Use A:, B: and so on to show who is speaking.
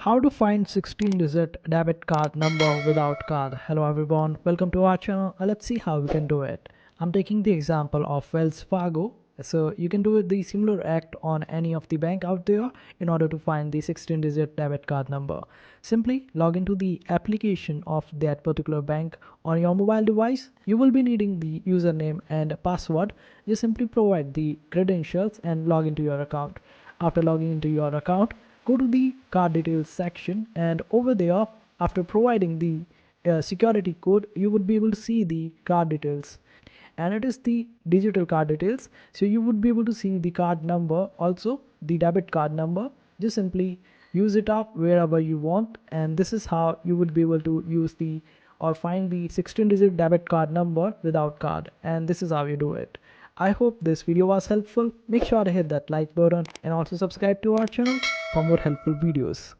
A: How to find 16-digit debit card number without card. Hello everyone, welcome to our channel. Let's see how we can do it. I'm taking the example of Wells Fargo. So you can do the similar act on any of the bank out there in order to find the 16-digit debit card number. Simply log into the application of that particular bank on your mobile device. You will be needing the username and password. Just simply provide the credentials and log into your account. After logging into your account, go to the card details section, and over there, after providing the security code, you would be able to see the card details, and it is the digital card details. So you would be able to see the card number, also the debit card number. Just simply use it up wherever you want, and this is how you would be able to use the or find the 16-digit debit card number without card, and this is how you do it. I hope this video was helpful. Make sure to hit that like button and also subscribe to our channel for more helpful videos.